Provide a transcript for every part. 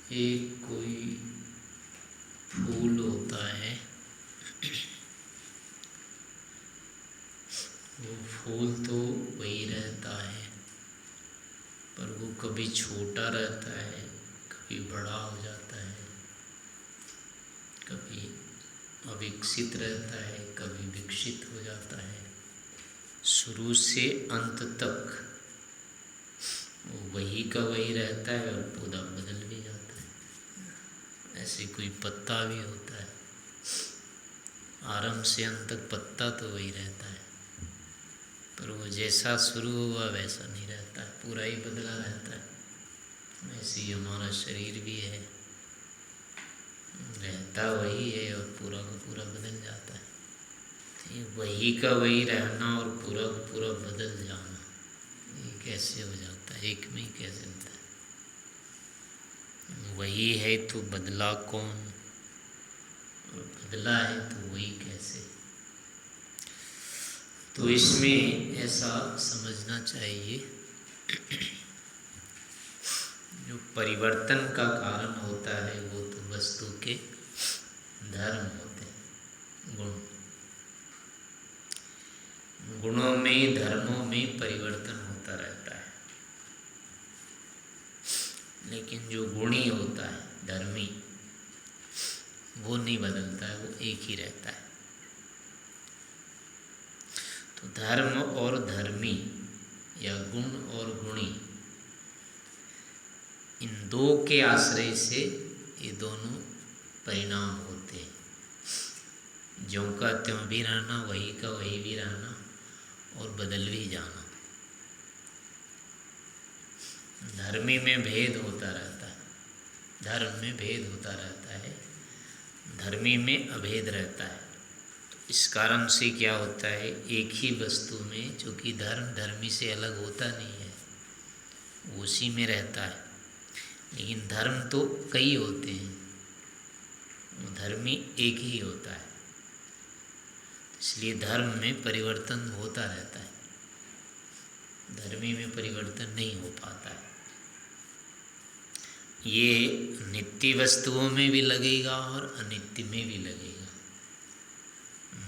एक कोई फूल होता है, वो फूल तो वही रहता है, पर वो कभी छोटा रहता है, कभी बड़ा हो जाता है, कभी अविकसित रहता है, कभी विकसित हो जाता है। शुरू से अंत तक वो वही का वही रहता है और पौधा बदल भी जाता है। ऐसे कोई पत्ता भी होता है, आरंभ से अंत तक पत्ता तो वही रहता है, पर वो जैसा शुरू हुआ वैसा नहीं रहता है, पूरा ही बदला रहता है। ऐसे ही हमारा शरीर भी है, रहता वही है और पूरा का पूरा बदल जाता है। तो ये वही का वही रहना और पूरा का पूरा बदल जाना, ये कैसे हो जाता है? एक में ही कैसे होता है? वही है तो बदला कौन, और बदला है तो वही कैसे? तो इसमें ऐसा समझना चाहिए, जो परिवर्तन का कारण होता है वो तो वस्तु के धर्म होते हैं, गुण। गुणों में, धर्मों में परिवर्तन होता रहता है, लेकिन जो गुणी होता है, धर्मी, वो नहीं बदलता है, वो एक ही रहता है। तो धर्म और धर्मी या गुण और गुणी, इन दो के आश्रय से ये दोनों परिणाम होते हैं। ज्यों का त्यों भी रहना, वही का वही भी रहना और बदल भी जाना। धर्मी में भेद होता रहता है, धर्म में भेद होता रहता है, धर्मी में अभेद रहता है। तो इस कारण से क्या होता है, एक ही वस्तु में, चूँकि धर्म धर्मी से अलग होता नहीं है, वो उसी में रहता है, लेकिन धर्म तो कई होते हैं, धर्मी एक ही होता है, इसलिए धर्म में परिवर्तन होता रहता है, धर्मी में परिवर्तन नहीं हो पाता है। ये नित्य वस्तुओं में भी लगेगा और अनित्य में भी लगेगा,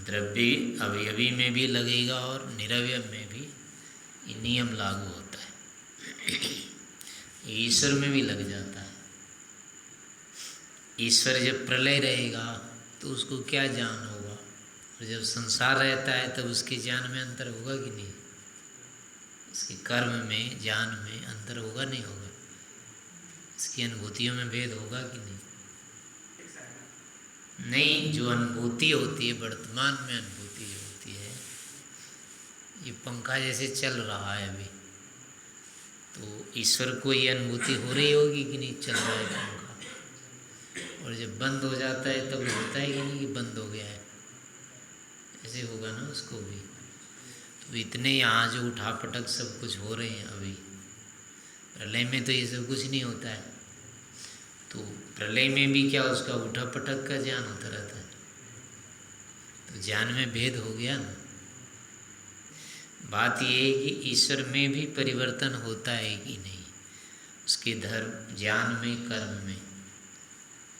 द्रव्य अवयवी में भी लगेगा और निरवयव में भी ये नियम लागू होता है। ईश्वर में भी लग जाता है। ईश्वर जब प्रलय रहेगा तो उसको क्या ज्ञान होगा, और जब संसार रहता है तब उसके ज्ञान में अंतर होगा कि नहीं? उसके कर्म में, ज्ञान में अंतर होगा नहीं होगा? इसकी अनुभूतियों में भेद होगा कि नहीं? नहीं, जो अनुभूति होती है, वर्तमान में अनुभूति होती है, ये पंखा जैसे चल रहा है अभी, तो ईश्वर को ये अनुभूति हो रही होगी कि नहीं चल रहा है पंखा, और जब बंद हो जाता है तब होता है कि नहीं कि बंद हो गया है? ऐसे होगा ना उसको भी। तो इतने यहाँ जो उठापटक सब कुछ हो रहे हैं अभी, प्रलय में तो ये सब कुछ नहीं होता है, तो प्रलय में भी क्या उसका उठापटक का ज्ञान होता रहता है, तो ज्ञान में भेद हो गया ना। बात ये है कि ईश्वर में भी परिवर्तन होता है कि नहीं, उसके धर्म, ज्ञान में, कर्म में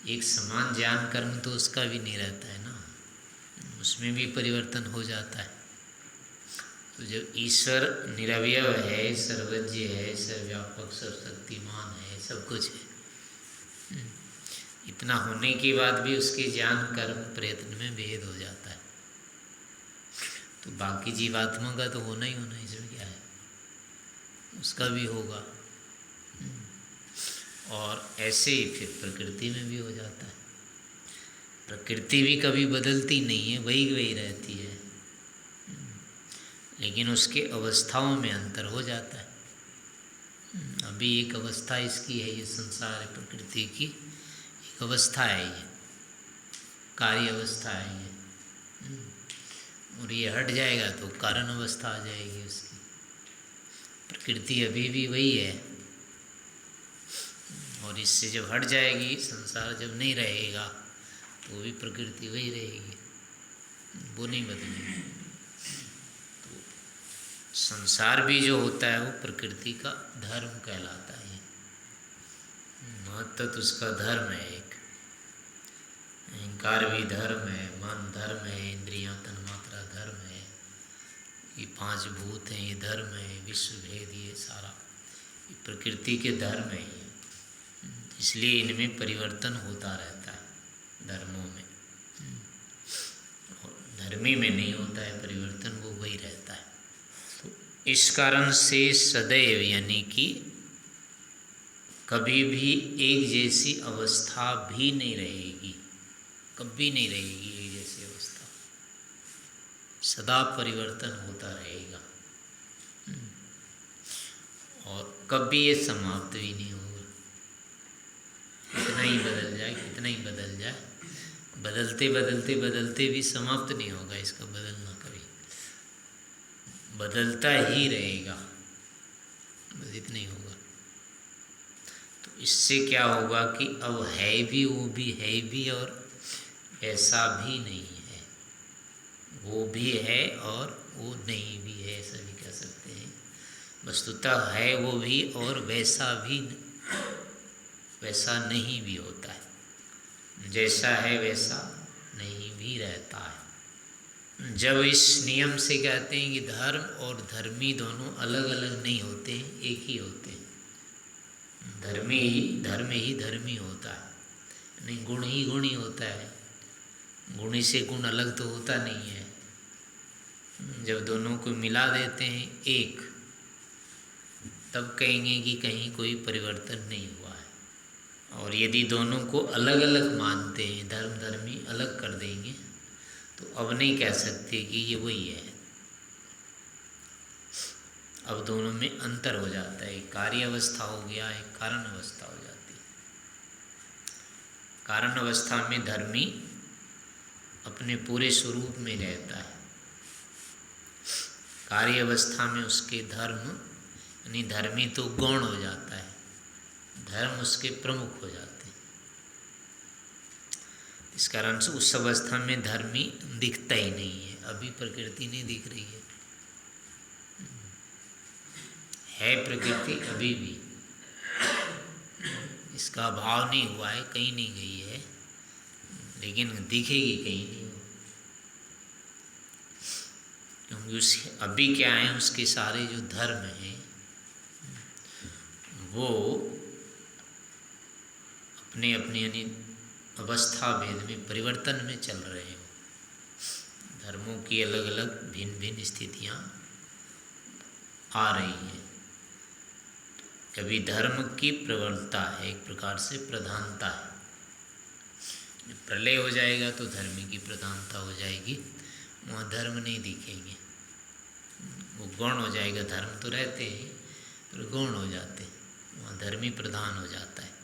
एक समान ज्ञान कर्म तो उसका भी नहीं रहता है ना, उसमें भी परिवर्तन हो जाता है। तो जब ईश्वर निरवयव है, सर्वज्ञ है, सर्वव्यापक, सर्वशक्तिमान है, सब कुछ है, इतना होने के बाद भी उसके ज्ञान कर्म प्रयत्न में भेद हो जाता है, तो बाकी जीवात्मा का तो होना ही होना, इसमें क्या है, उसका भी होगा। और ऐसे ही फिर प्रकृति में भी हो जाता है। प्रकृति भी कभी बदलती नहीं है, वही वही रहती है, लेकिन उसके अवस्थाओं में अंतर हो जाता है। अभी एक अवस्था इसकी है, ये संसार है, प्रकृति की एक अवस्था है, ये कार्य अवस्था है ये, और ये हट जाएगा तो कारण अवस्था आ जाएगी उसकी। प्रकृति अभी भी वही है, और इससे जब हट जाएगी, संसार जब नहीं रहेगा, तो भी प्रकृति वही रहेगी, वो नहीं बदलेगी। तो संसार भी जो होता है वो प्रकृति का धर्म कहलाता है, महत्व तो उसका धर्म है एक। अहंकार भी धर्म है, मन धर्म है, इंद्रियां तन्मात्रा धर्म है, ये 5 भूत हैं ये धर्म है, विश्व भेद ये सारा ये प्रकृति के धर्म है ये। इसलिए इनमें परिवर्तन होता रहता है धर्मों में। और धर्मी में नहीं होता है परिवर्तन, वो वही रहता है। तो इस कारण से सदैव यानी कि कभी भी एक जैसी अवस्था भी नहीं रहेगी, कभी नहीं रहेगी एक जैसी अवस्था, सदा परिवर्तन होता रहेगा और कभी ये समाप्त भी नहीं होगा। कितना ही बदल जाए, कितना ही बदल जाए, बदलते बदलते बदलते भी समाप्त नहीं होगा इसका बदलना, कभी बदलता ही रहेगा, बस इतना ही होगा। तो इससे क्या होगा कि अब है भी वो भी है भी और ऐसा भी नहीं है, वो भी है और वो नहीं भी है, ऐसा भी कह सकते हैं। वस्तुतः है वो भी और वैसा भी वैसा नहीं भी होता है, जैसा है वैसा नहीं भी रहता है। जब इस नियम से कहते हैं कि धर्म और धर्मी दोनों अलग अलग नहीं होते, एक ही होते हैं। धर्म ही धर्मी होता है, नहीं गुण ही गुण ही होता है, गुणी से गुण अलग तो होता नहीं है। जब दोनों को मिला देते हैं एक, तब कहेंगे कि कहीं कोई परिवर्तन नहीं हुआ है। और यदि दोनों को अलग अलग मानते हैं, धर्म धर्मी अलग कर देंगे, तो अब नहीं कह सकते कि ये वही है। अब दोनों में अंतर हो जाता है, एक कार्य अवस्था हो गया, एक कारण अवस्था हो जाती है। कारण अवस्था में धर्मी अपने पूरे स्वरूप में रहता है, कार्य अवस्था में उसके धर्म यानी धर्मी तो गौण हो जाता है, धर्म उसके प्रमुख हो जाते हैं। इस कारण से उस अवस्था में धर्मी दिखता ही नहीं है, अभी प्रकृति नहीं दिख रही है प्रकृति अभी भी, इसका अभाव नहीं हुआ है, कहीं नहीं गई है, लेकिन दिखेगी कहीं नहीं, क्योंकि उस अभी क्या है, उसके सारे जो धर्म हैं वो अपने अपने यानी अवस्था भेद में परिवर्तन में चल रहे हैं। धर्मों की अलग अलग भिन्न भिन्न स्थितियाँ आ रही हैं। कभी धर्म की प्रबलता है, एक प्रकार से प्रधानता है। प्रलय हो जाएगा तो धर्म की प्रधानता हो जाएगी, वहाँ धर्म नहीं दिखेंगे, वो गौण हो जाएगा। धर्म तो रहते हैं पर गौण हो जाते हैं, वहाँ धर्मी प्रधान हो जाता है।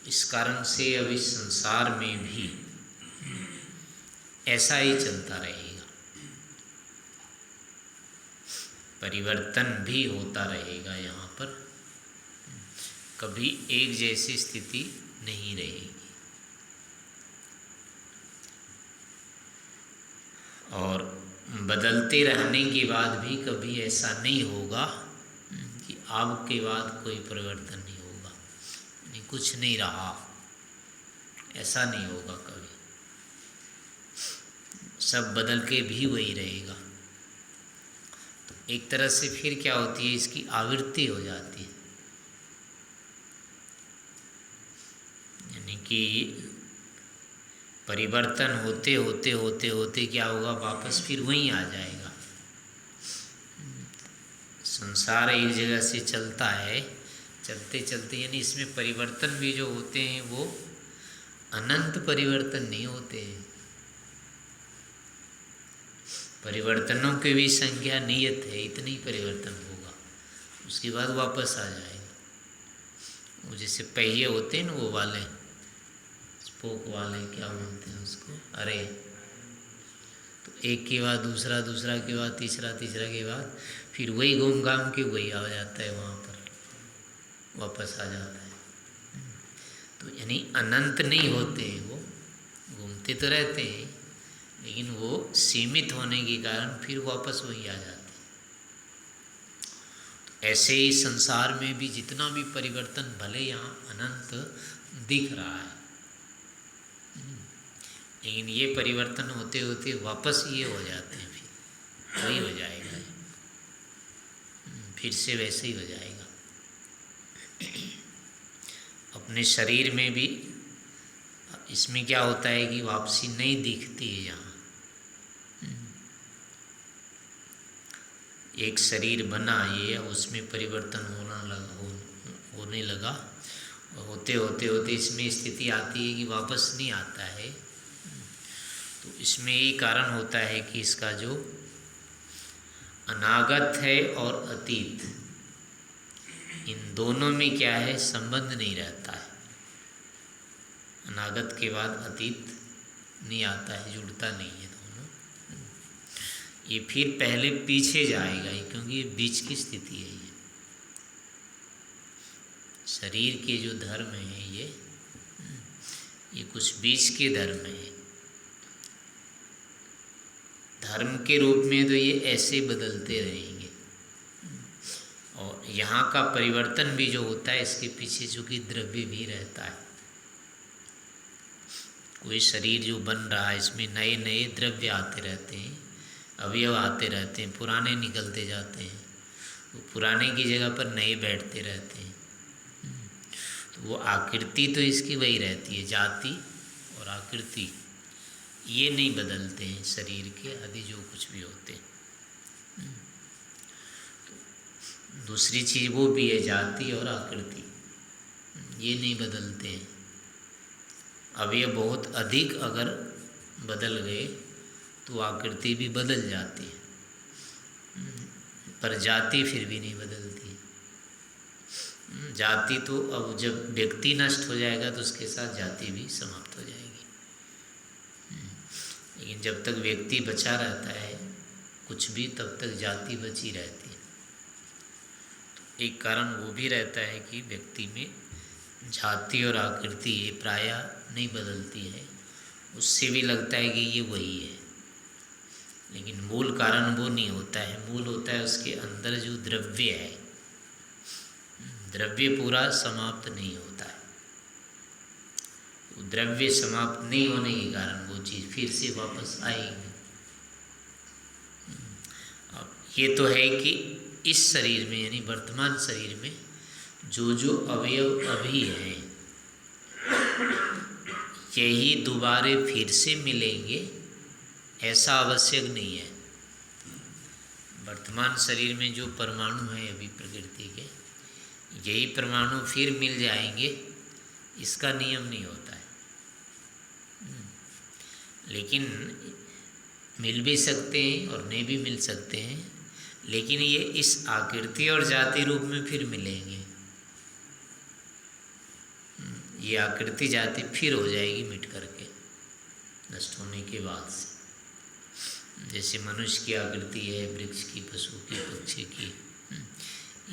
इस कारण से अब इस संसार में भी ऐसा ही चलता रहेगा, परिवर्तन भी होता रहेगा। यहाँ पर कभी एक जैसी स्थिति नहीं रहेगी। और बदलते रहने के बाद भी कभी ऐसा नहीं होगा कि अब के बाद कोई परिवर्तन नहीं होगा, नहीं कुछ नहीं रहा, ऐसा नहीं होगा कभी। सब बदल के भी वही रहेगा। तो एक तरह से फिर क्या होती है, इसकी आवृत्ति हो जाती है, यानी कि परिवर्तन होते होते होते होते क्या होगा, वापस फिर वहीं आ जाएगा। संसार एक जगह से चलता है, चलते चलते यानी इसमें परिवर्तन भी जो होते हैं वो अनंत परिवर्तन नहीं होते हैं। परिवर्तनों की भी संख्या नियत है, इतनी परिवर्तन होगा, उसके बाद वापस आ जाएगा। वो जैसे पहिए होते हैं ना, वो वाले स्पोक वाले, क्या बोलते हैं उसको, अरे, तो एक के बाद दूसरा, दूसरा के बाद तीसरा, तीसरा के बाद फिर वही घूम घाम के वही आ जाता है, वहाँ पर वापस आ जाता है। तो यानी अनंत नहीं होते हैं, वो घूमते तो रहते हैं, लेकिन वो सीमित होने के कारण फिर वापस वही आ जाते हैं। तो ऐसे ही संसार में भी जितना भी परिवर्तन भले यहाँ अनंत दिख रहा है, लेकिन ये परिवर्तन होते होते वापस ये हो जाते हैं, फिर वही हो जाएगा, फिर से वैसे ही हो जाएगा। अपने शरीर में भी इसमें क्या होता है कि वापसी नहीं दिखती है। यहाँ एक शरीर बना ये, उसमें परिवर्तन होने लगा, होते होते होते इसमें स्थिति आती है कि वापस नहीं आता है। तो इसमें यही कारण होता है कि इसका जो अनागत है और अतीत, इन दोनों में क्या है, संबंध नहीं रहता है। अनागत के बाद अतीत नहीं आता है, जुड़ता नहीं है दोनों। ये फिर पहले पीछे जाएगा ही, क्योंकि ये बीच की स्थिति है। ये शरीर के जो धर्म है ये कुछ बीच के धर्म है। धर्म के रूप में तो ये ऐसे बदलते रहेंगे, और यहाँ का परिवर्तन भी जो होता है इसके पीछे चूँकि द्रव्य भी रहता है। कोई शरीर जो बन रहा है इसमें नए नए द्रव्य आते रहते हैं, अवयव आते रहते हैं, पुराने निकलते जाते हैं, तो पुराने की जगह पर नए बैठते रहते हैं। तो वो आकृति तो इसकी वही रहती है, जाति और आकृति ये नहीं बदलते हैं शरीर के आदि जो कुछ भी होते हैं। तो दूसरी चीज़ वो भी है, जाति और आकृति ये नहीं बदलते हैं। अब ये बहुत अधिक अगर बदल गए तो आकृति भी बदल जाती है, पर जाति फिर भी नहीं बदलती। जाति तो अब जब व्यक्ति नष्ट हो जाएगा तो उसके साथ जाति भी समाप्त हो जाएगी, लेकिन जब तक व्यक्ति बचा रहता है कुछ भी, तब तक जाति बची रहती है। तो एक कारण वो भी रहता है कि व्यक्ति में जाति और आकृति ये प्रायः नहीं बदलती है, उससे भी लगता है कि ये वही है, लेकिन मूल कारण वो नहीं होता है। मूल होता है उसके अंदर जो द्रव्य है, द्रव्य पूरा समाप्त नहीं होता है। द्रव्य समाप्त नहीं होने के कारण वो चीज़ फिर से वापस आएगी। अब ये तो है कि इस शरीर में यानी वर्तमान शरीर में जो जो अवयव अभी हैं यही दोबारे फिर से मिलेंगे ऐसा आवश्यक नहीं है। वर्तमान शरीर में जो परमाणु हैं अभी प्रकृति के, यही परमाणु फिर मिल जाएंगे, इसका नियम नहीं होता है। लेकिन मिल भी सकते हैं और नहीं भी मिल सकते हैं, लेकिन ये इस आकृति और जाति रूप में फिर मिलेंगे। ये आकृति जाति फिर हो जाएगी मिट करके, नष्ट होने के बाद से। जैसे मनुष्य की आकृति है, वृक्ष की, पशु की, पक्षी की,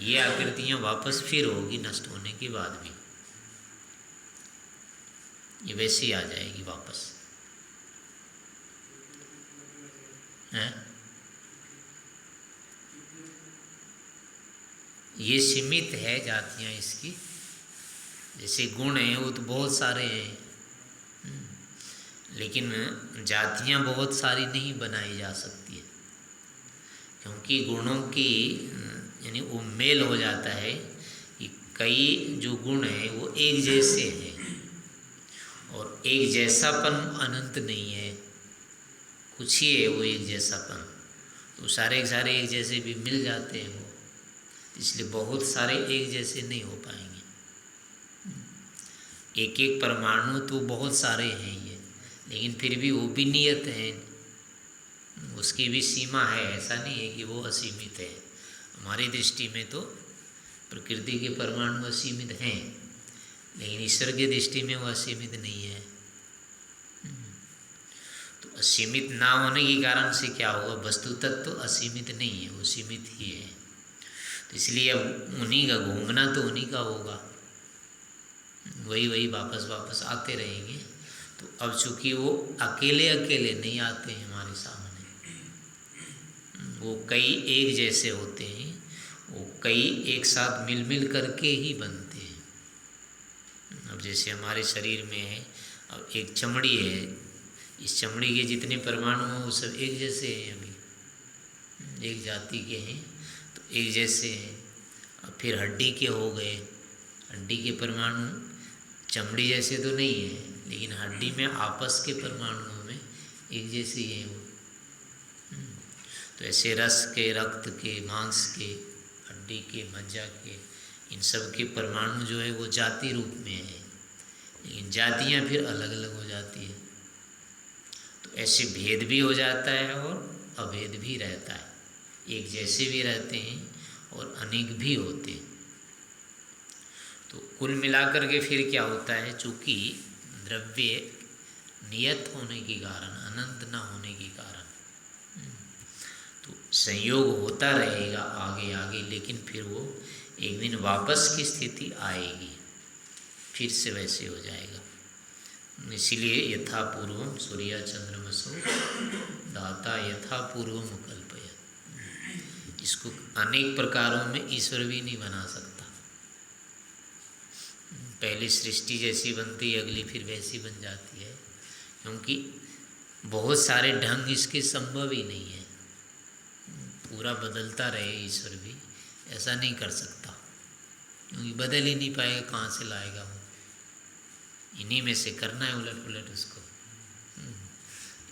ये आकृतियाँ वापस फिर होगी नष्ट होने के बाद भी, ये वैसे ही आ जाएगी वापस। है ये सीमित है जातियाँ इसकी। जैसे गुण हैं वो तो बहुत सारे हैं, लेकिन जातियाँ बहुत सारी नहीं बनाई जा सकती है, क्योंकि गुणों की यानी वो मेल हो जाता है कि कई जो गुण हैं वो एक जैसे हैं, और एक जैसापन अनंत नहीं है, कुछ ही है वो एक जैसापन। तो सारे के सारे एक जैसे भी मिल जाते हैं वो, इसलिए बहुत सारे एक जैसे नहीं हो पाएंगे। एक एक परमाणु तो बहुत सारे हैं ये, लेकिन फिर भी वो भी नियत है, उसकी भी सीमा है। ऐसा नहीं है कि वो असीमित है। हमारी दृष्टि में तो प्रकृति के परमाणु असीमित हैं, लेकिन ईश्वर की दृष्टि में वो असीमित नहीं है। तो असीमित ना होने के कारण से क्या होगा, वस्तु तत्व तो असीमित नहीं है, वो सीमित ही है। तो इसलिए अब उन्हीं का घूमना तो उन्हीं का होगा, वही वही वापस वापस आते रहेंगे। तो अब चूँकि वो अकेले अकेले नहीं आते हैं हमारे सामने, वो कई एक जैसे होते हैं, वो कई एक साथ मिल मिल करके ही बनते हैं। अब जैसे हमारे शरीर में है, अब एक चमड़ी है, इस चमड़ी के जितने परमाणु हैं वो सब एक जैसे हैं, अभी एक जाति के हैं तो एक जैसे हैं। अब फिर हड्डी के हो गए, हड्डी के परमाणु चमड़ी जैसे तो नहीं है, लेकिन हड्डी में आपस के परमाणुओं में एक जैसे ही हैं वो। तो ऐसे रस के, रक्त के, मांस के, हड्डी के, मज्जा के, इन सब के परमाणु जो है वो जाति रूप में है, लेकिन जातियाँ फिर अलग अलग हो जाती है। तो ऐसे भेद भी हो जाता है और अभेद भी रहता है, एक जैसे भी रहते हैं और अनेक भी होते हैं। तो कुल मिलाकर के फिर क्या होता है, चूँकि द्रव्य नियत होने के कारण, अनंत न होने के कारण, तो संयोग होता रहेगा आगे आगे, लेकिन फिर वो एक दिन वापस की स्थिति आएगी, फिर से वैसे हो जाएगा। इसीलिए यथा पूर्वम सूर्य चंद्रमसो दाता यथा पूर्वम कल्पयत्। इसको अनेक प्रकारों में ईश्वर भी नहीं बना सकता। पहली सृष्टि जैसी बनती है, अगली फिर वैसी बन जाती है, क्योंकि बहुत सारे ढंग इसके संभव ही नहीं है। पूरा बदलता रहे ईश्वर भी ऐसा नहीं कर सकता, क्योंकि बदल ही नहीं पाएगा, कहाँ से लाएगा वो। इन्हीं में से करना है उलट पुलट उसको,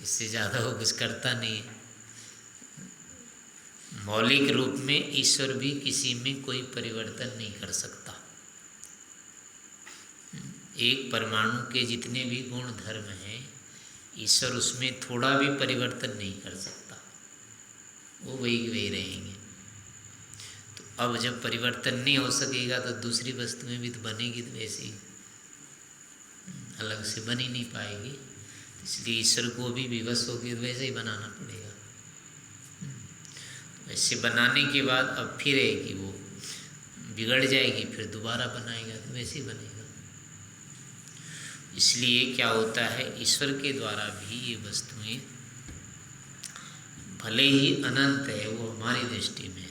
इससे ज़्यादा वो कुछ करता नहीं है। मौलिक रूप में ईश्वर भी किसी में कोई परिवर्तन नहीं कर सकता। एक परमाणु के जितने भी गुण धर्म हैं, ईश्वर उसमें थोड़ा भी परिवर्तन नहीं कर सकता, वो वही वही रहेंगे। तो अब जब परिवर्तन नहीं हो सकेगा तो दूसरी वस्तुएं भी तो बनेगी, तो वैसी अलग से बन ही नहीं पाएगी। इसलिए ईश्वर को भी विवश होकर वैसे ही बनाना पड़ेगा। वैसे बनाने के बाद अब फिर है कि वो बिगड़ जाएगी, फिर दोबारा बनाएगा तो वैसे ही बनेगा। इसलिए क्या होता है, ईश्वर के द्वारा भी ये वस्तुएं भले ही अनंत है वो हमारी दृष्टि में,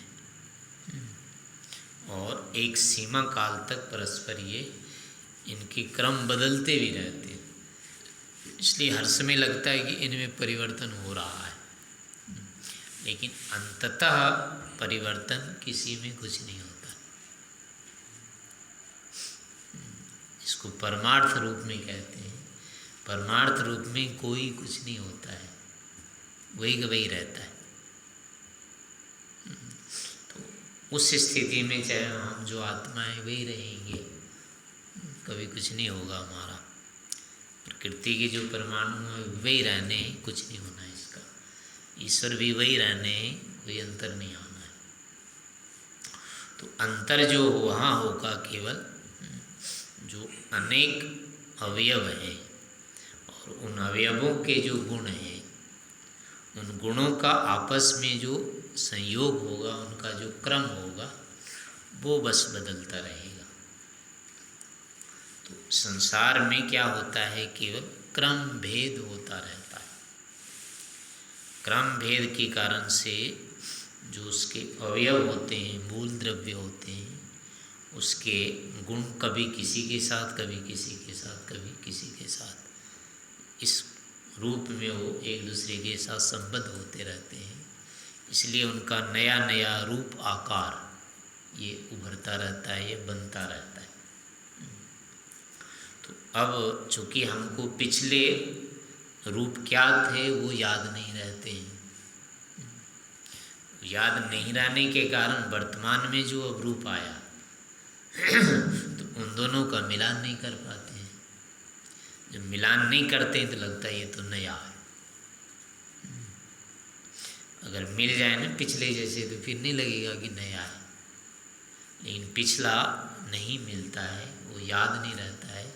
और एक सीमा काल तक परस्पर ये इनके क्रम बदलते भी रहते हैं। इसलिए हर समय लगता है कि इनमें परिवर्तन हो रहा है, लेकिन अंततः परिवर्तन किसी में कुछ नहीं होता। इसको परमार्थ रूप में कहते हैं। परमार्थ रूप में कोई कुछ नहीं होता है, वही का वही रहता है। तो उस स्थिति में चाहे हम जो आत्मा है वही रहेंगे, कभी कुछ नहीं होगा हमारा। प्रकृति के जो परमाणु हैं वही रहने हैं, कुछ नहीं होना है इसका। ईश्वर भी वही रहने हैं, कोई अंतर नहीं आना है। तो अंतर जो वहाँ होगा केवल जो अनेक अवयव हैं, और उन अवयवों के जो गुण हैं, उन गुणों का आपस में जो संयोग होगा, उनका जो क्रम होगा, वो बस बदलता रहेगा। तो संसार में क्या होता है, केवल क्रम भेद होता रहता है। क्रम भेद के कारण से जो उसके अवयव होते हैं, मूल द्रव्य होते हैं, उसके गुण कभी किसी के साथ, कभी किसी के साथ, कभी किसी के साथ, इस रूप में वो एक दूसरे के साथ संबद्ध होते रहते हैं। इसलिए उनका नया नया रूप आकार ये उभरता रहता है, ये बनता रहता है। तो अब चूँकि हमको पिछले रूप क्या थे वो याद नहीं रहते हैं, याद नहीं रहने के कारण वर्तमान में जो अब रूप आया तो उन दोनों का मिलान नहीं कर पाते हैं। जब मिलान नहीं करते हैं तो लगता है ये तो नया है। अगर मिल जाए ना पिछले जैसे तो फिर नहीं लगेगा कि नया है, लेकिन पिछला नहीं मिलता है, वो याद नहीं रहता है,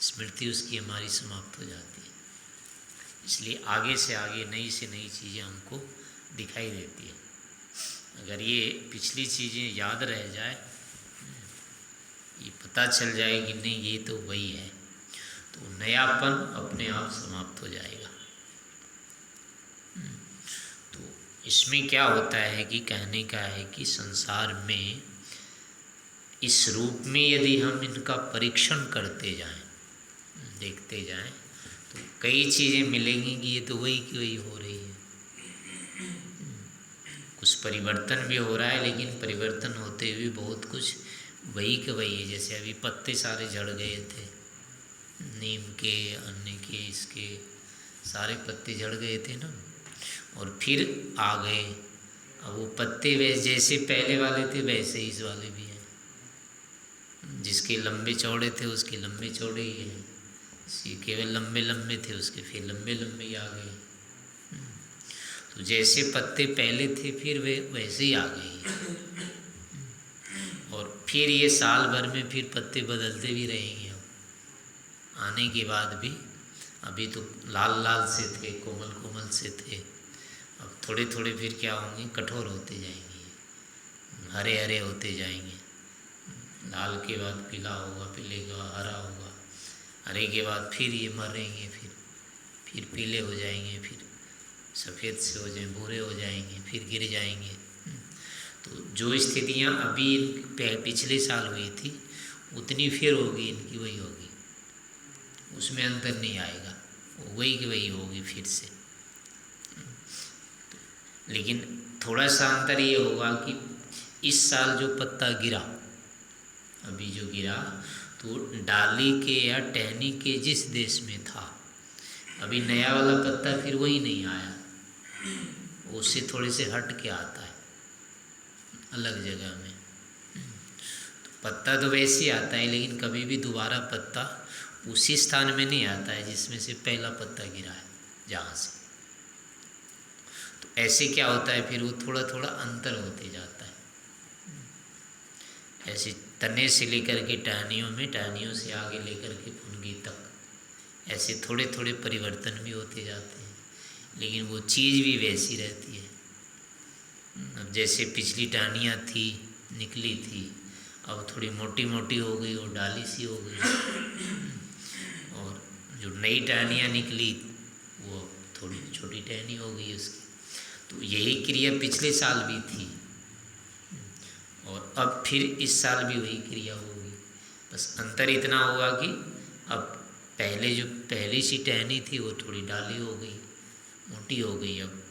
स्मृति उसकी हमारी समाप्त हो जाती है। इसलिए आगे से आगे नई से नई चीज़ें हमको दिखाई देती है। अगर ये पिछली चीज़ें याद रह जाए, ये पता चल जाए कि नहीं ये तो वही है, तो नयापन अपने आप समाप्त हो जाएगा। तो इसमें क्या होता है कि कहने का है कि संसार में इस रूप में यदि हम इनका परीक्षण करते जाएं, देखते जाएं, तो कई चीज़ें मिलेंगी कि ये तो वही की वही हो रही है। कुछ परिवर्तन भी हो रहा है, लेकिन परिवर्तन होते हुए बहुत कुछ वही के वही है। जैसे अभी पत्ते सारे झड़ गए थे, नीम के, अन्य के, इसके सारे पत्ते झड़ गए थे ना, और फिर आ गए। अब वो पत्ते वैसे जैसे पहले वाले थे वैसे ही इस वाले भी हैं। जिसके लंबे चौड़े थे उसके लंबे चौड़े ही हैं, केवल लंबे लंबे थे उसके फिर लंबे लंबे ही आ गए। तो जैसे पत्ते पहले थे फिर वे वैसे ही आ गए। और फिर ये साल भर में फिर पत्ते बदलते भी रहेंगे। अब आने के बाद भी अभी तो लाल लाल से थे, कोमल कोमल से थे, अब थोड़े थोड़े फिर क्या होंगे, कठोर होते जाएंगे, हरे हरे होते जाएंगे। लाल के बाद पीला होगा, पीले के बाद हरा होगा, हरे के बाद फिर ये मरेंगे, फिर पीले हो जाएंगे, फिर सफ़ेद से हो जाए, भूरे हो जाएंगे, फिर गिर जाएंगे। तो जो स्थितियाँ अभी पिछले साल हुई थी उतनी फिर होगी, इनकी वही होगी, उसमें अंतर नहीं आएगा, वही की वही होगी फिर से। लेकिन थोड़ा सा अंतर ये होगा कि इस साल जो पत्ता गिरा, अभी जो गिरा, तो डाली के या टहनी के जिस देश में था, अभी नया वाला पत्ता फिर वही नहीं आया, उससे थोड़े से हट के आता है अलग जगह में। तो पत्ता तो वैसे ही आता है, लेकिन कभी भी दोबारा पत्ता उसी स्थान में नहीं आता है जिसमें से पहला पत्ता गिरा है, जहाँ से। तो ऐसे क्या होता है, फिर वो थोड़ा थोड़ा अंतर होते जाता है। ऐसे तने से लेकर के टहनियों में, टहनियों से आगे लेकर के फुनगी तक, ऐसे थोड़े थोड़े परिवर्तन भी होते जाते हैं, लेकिन वो चीज़ भी वैसी रहती है। अब जैसे पिछली टहनियाँ थी, निकली थी, अब थोड़ी मोटी मोटी हो गई और डाली सी हो गई, और जो नई टहनियाँ निकली वो थोड़ी छोटी टहनी हो गई उसकी। तो यही क्रिया पिछले साल भी थी, और अब फिर इस साल भी वही क्रिया होगी। बस अंतर इतना होगा कि अब पहली सी टहनी थी वो थोड़ी डाली हो गई, मोटी हो गई। अब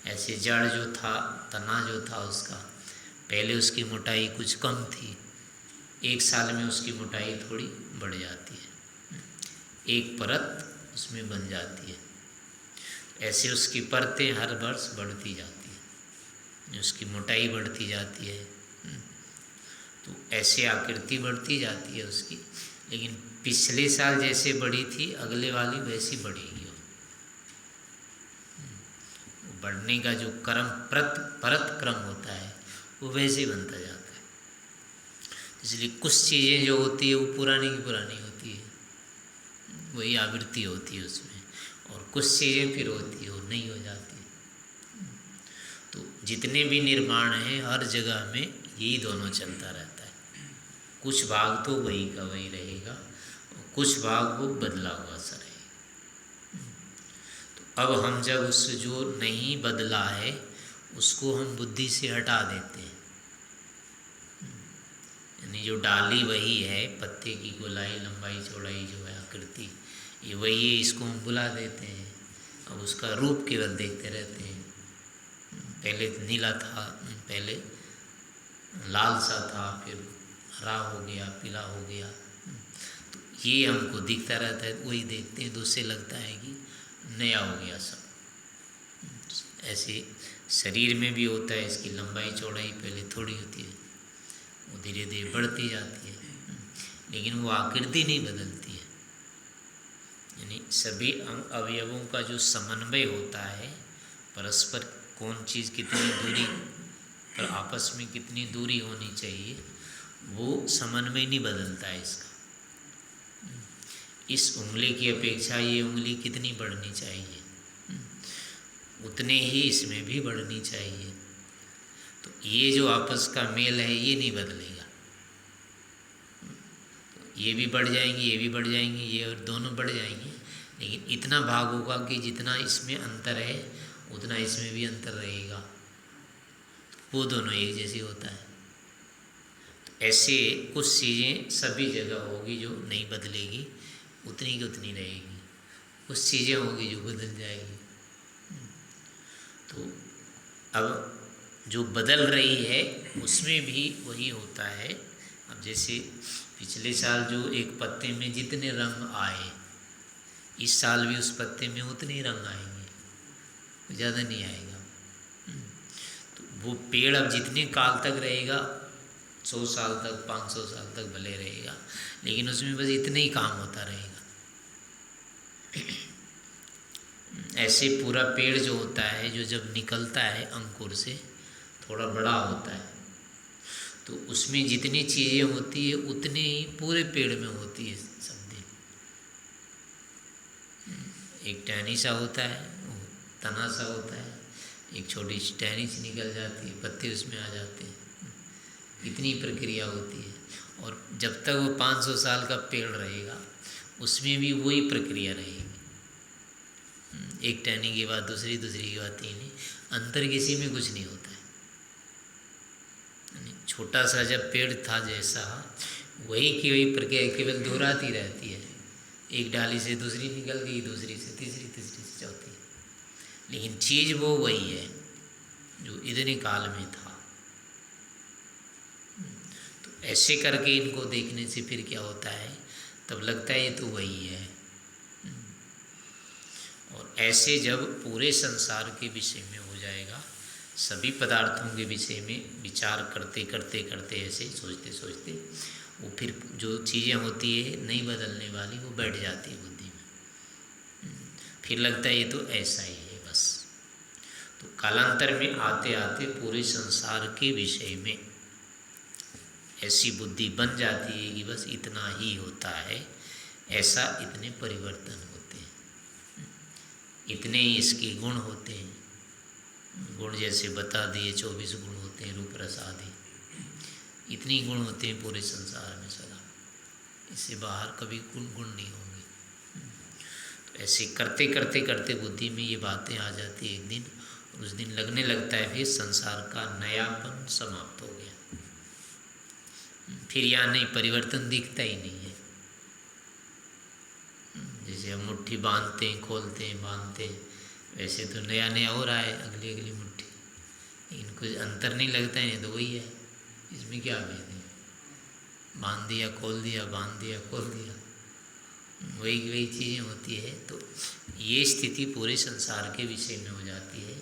ऐसे जड़ जो था, तना जो था उसका, पहले उसकी मोटाई कुछ कम थी, एक साल में उसकी मोटाई थोड़ी बढ़ जाती है, एक परत उसमें बन जाती है। ऐसे उसकी परतें हर वर्ष बढ़ती जाती है, उसकी मोटाई बढ़ती जाती है। तो ऐसे आकृति बढ़ती जाती है उसकी, लेकिन पिछले साल जैसे बढ़ी थी अगले वाली वैसी बढ़ेगी। बढ़ने का जो क्रम परत क्रम होता है वो वैसे बनता जाता है। इसलिए कुछ चीज़ें जो होती है वो पुरानी की पुरानी होती है, वही आवृत्ति होती है उसमें, और कुछ चीज़ें फिर होती है वो नहीं हो जाती। तो जितने भी निर्माण हैं हर जगह में यही दोनों चलता रहता है। कुछ भाग तो वही का वही रहेगा, और कुछ भाग वो बदला हुआ सा रहेगा। तो अब हम जब उस जो नहीं बदला है उसको हम बुद्धि से हटा देते हैं, यानी जो डाली वही है, पत्ते की गोलाई लंबाई चौड़ाई जो है आकृति ये वही है, इसको हम बुला देते हैं। अब उसका रूप केवल देखते रहते हैं। पहले नीला था, पहले लाल सा था, फिर हरा हो गया, पीला हो गया। तो ये हमको दिखता रहता है, वही देखते हैं तो उससे लगता है कि नया हो गया सब। ऐसे शरीर में भी होता है, इसकी लंबाई चौड़ाई पहले थोड़ी होती है, वो धीरे धीरे बढ़ती जाती है, लेकिन वो आकृति नहीं बदलती है। यानी सभी अवयवों का जो समन्वय होता है, परस्पर कौन चीज़ कितनी दूरी पर आपस में कितनी दूरी होनी चाहिए, वो समन्वय नहीं बदलता है इसका। इस उंगली की अपेक्षा ये उंगली कितनी बढ़नी चाहिए, उतने ही इसमें भी बढ़नी चाहिए। तो ये जो आपस का मेल है ये नहीं बदलेगा। ये भी बढ़ जाएंगी, ये भी बढ़ जाएंगी, ये और दोनों बढ़ जाएंगे, लेकिन इतना भाग होगा कि जितना इसमें अंतर है उतना इसमें भी अंतर रहेगा। वो दोनों एक जैसे होता है। ऐसे कुछ चीज़ें सभी जगह होगी जो नहीं बदलेगी, उतनी की उतनी रहेगी। कुछ चीज़ें होंगी जो बदल जाएगी। तो अब जो बदल रही है उसमें भी वही होता है। अब जैसे पिछले साल जो एक पत्ते में जितने रंग आए, इस साल भी उस पत्ते में उतने ही रंग आएंगे, ज़्यादा नहीं आएगा। तो वो पेड़ अब जितने काल तक रहेगा, 100 साल तक, 500 साल तक भले रहेगा, लेकिन उसमें बस इतना ही काम होता रहेगा। ऐसे पूरा पेड़ जो होता है, जो जब निकलता है अंकुर से थोड़ा बड़ा होता है, तो उसमें जितनी चीज़ें होती है उतनी ही पूरे पेड़ में होती है सब दिन। एक टहनी सा होता है, तना सा होता है, एक छोटी सी टहनी सी निकल जाती है, पत्ते उसमें आ जाते हैं। इतनी प्रक्रिया होती है। और जब तक वो 500 साल का पेड़ रहेगा उसमें भी वही प्रक्रिया रहेगी। एक टहनी के बाद दूसरी, दूसरी के बाद तीसरी, अंतर किसी में कुछ नहीं होता है। छोटा सा जब पेड़ था जैसा, वही की वही प्रक्रिया केवल दोहराती रहती है। एक डाली से दूसरी निकल गई, दूसरी से तीसरी, तीसरी से चौथी, लेकिन चीज़ वो वही है जो इतने काल में था। तो ऐसे करके इनको देखने से फिर क्या होता है, तब लगता है ये तो वही है। और ऐसे जब पूरे संसार के विषय में हो जाएगा, सभी पदार्थों के विषय में विचार करते करते करते, ऐसे सोचते सोचते, वो फिर जो चीज़ें होती है नहीं बदलने वाली, वो बैठ जाती है बुद्धि में। फिर लगता है ये तो ऐसा ही है बस। तो कालांतर में आते आते पूरे संसार के विषय में ऐसी बुद्धि बन जाती है कि बस इतना ही होता है, ऐसा इतने परिवर्तन होते हैं, इतने ही इसके गुण होते हैं। गुण जैसे बता दिए, 24 गुण होते हैं, रूप रस आदि, इतने गुण होते हैं पूरे संसार में सदा। इससे बाहर कभी गुण नहीं होंगे। तो ऐसे करते करते करते बुद्धि में ये बातें आ जाती है एक दिन, उस दिन लगने लगता है फिर संसार का नयापन समाप्त हो गया। फिर यहाँ नहीं, परिवर्तन दिखता ही नहीं है। जैसे हम मुट्ठी बांधते हैं, खोलते हैं, बांधते हैं, वैसे तो नया नया हो रहा है अगली अगली मुट्ठी, लेकिन कुछ अंतर नहीं लगता है। तो वही है, इसमें क्या भेद है, बांध दिया खोल दिया, बांध दिया खोल दिया, वही वही चीज़ें होती है। तो ये स्थिति पूरे संसार के विषय में हो जाती है,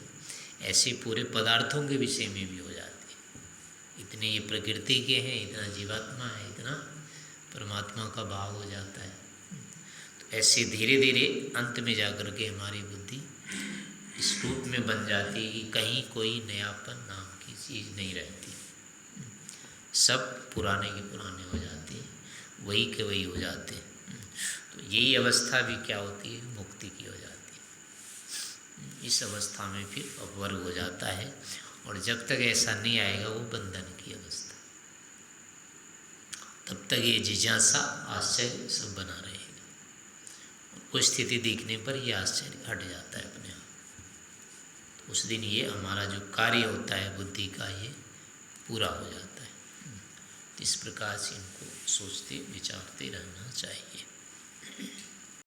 ऐसे पूरे पदार्थों के विषय में भी हो जाती है। इतने ये प्रकृति के हैं, इतना जीवात्मा है, इतना परमात्मा का भाव हो जाता है। तो ऐसे धीरे धीरे अंत में जाकर के हमारी बुद्धि इस रूप में बन जाती है कि कहीं कोई नयापन नाम की चीज़ नहीं रहती, सब पुराने के पुराने हो जाते हैं, वही के वही हो जाते हैं। तो यही अवस्था भी क्या होती है, मुक्ति की हो जाती है। इस अवस्था में फिर अपवर्ग हो जाता है, और जब तक ऐसा नहीं आएगा वो बंधन की अवस्था, तब तक ये जिज्ञासा आश्चर्य सब बना रहेगा। उस स्थिति देखने पर ये आश्चर्य हट जाता है अपने आप। तो उस दिन ये हमारा जो कार्य होता है बुद्धि का, ये पूरा हो जाता है। इस प्रकार से इनको सोचते विचारते रहना चाहिए।